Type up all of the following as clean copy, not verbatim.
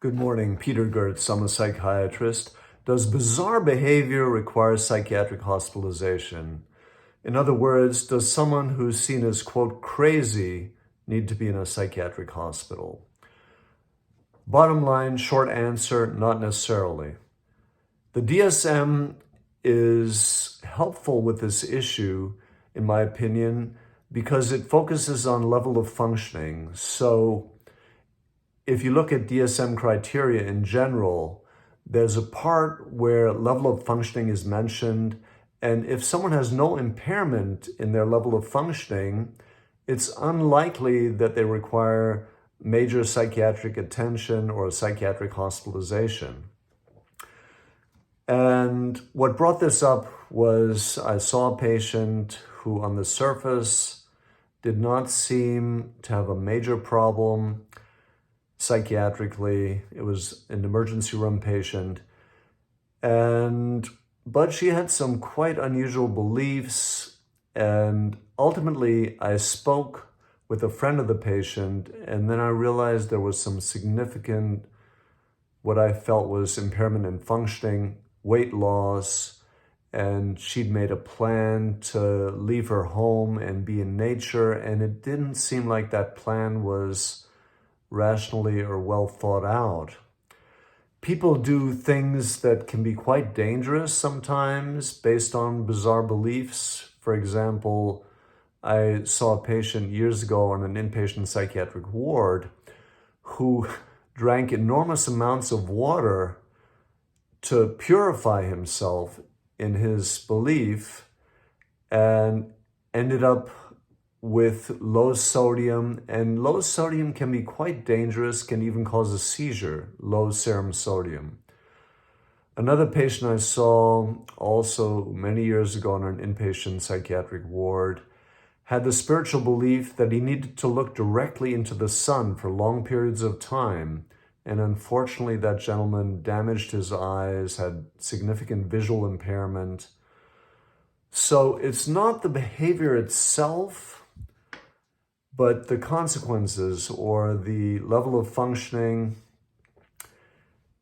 Good morning, Peter Goertz. I'm a psychiatrist. Does bizarre behavior require psychiatric hospitalization? In other words, does someone who's seen as, quote, crazy need to be in a psychiatric hospital? Bottom line, short answer, not necessarily. The DSM is helpful with this issue, in my opinion, because it focuses on level of functioning. So if you look at DSM criteria in general, there's a part where level of functioning is mentioned. And if someone has no impairment in their level of functioning, it's unlikely that they require major psychiatric attention or psychiatric hospitalization. And what brought this up was I saw a patient who on the surface did not seem to have a major problem psychiatrically. It was an emergency room patient. But she had some quite unusual beliefs. And ultimately, I spoke with a friend of the patient, and then I realized there was some significant, what I felt was impairment in functioning, weight loss, and she'd made a plan to leave her home and be in nature, and it didn't seem like that plan was rationally or well thought out. People do things that can be quite dangerous sometimes based on bizarre beliefs. For example, I saw a patient years ago on an inpatient psychiatric ward who drank enormous amounts of water to purify himself in his belief and ended up with low sodium, and low sodium can be quite dangerous, can even cause a seizure, low serum sodium. Another patient I saw also many years ago in an inpatient psychiatric ward had the spiritual belief that he needed to look directly into the sun for long periods of time. And unfortunately, that gentleman damaged his eyes, had significant visual impairment. So it's not the behavior itself, but the consequences or the level of functioning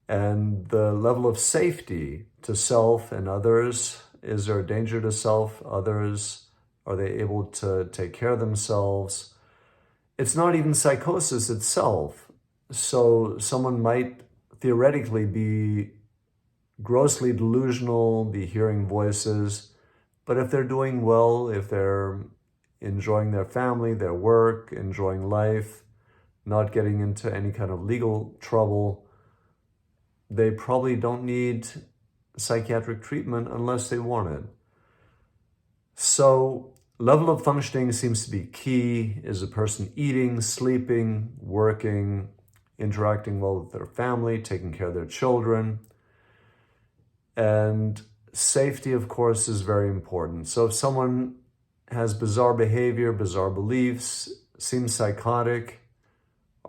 and the level of safety to self and others. Is there a danger to self, others? Are they able to take care of themselves? It's not even psychosis itself. So someone might theoretically be grossly delusional, be hearing voices, but if they're doing well, if they're enjoying their family, their work, enjoying life, not getting into any kind of legal trouble, they probably don't need psychiatric treatment unless they want it. So level of functioning seems to be key. Is a person eating, sleeping, working, interacting well with their family, taking care of their children? And safety, of course, is very important. So if someone has bizarre behavior, bizarre beliefs, seems psychotic,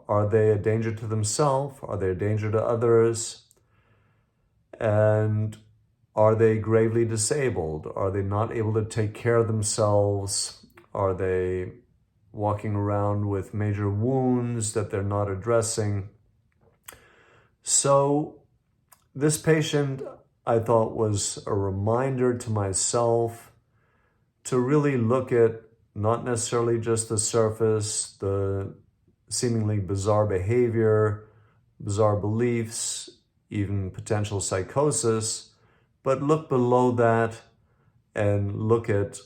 are they a danger to themselves? Are they a danger to others? And are they gravely disabled? Are they not able to take care of themselves? Are they walking around with major wounds that they're not addressing? So this patient, I thought, was a reminder to myself to really look at not necessarily just the surface, the seemingly bizarre behavior, bizarre beliefs, even potential psychosis, but look below that and look at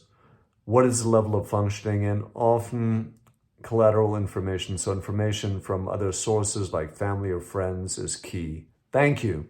what is the level of functioning, and often collateral information, so information from other sources like family or friends, is key. Thank you.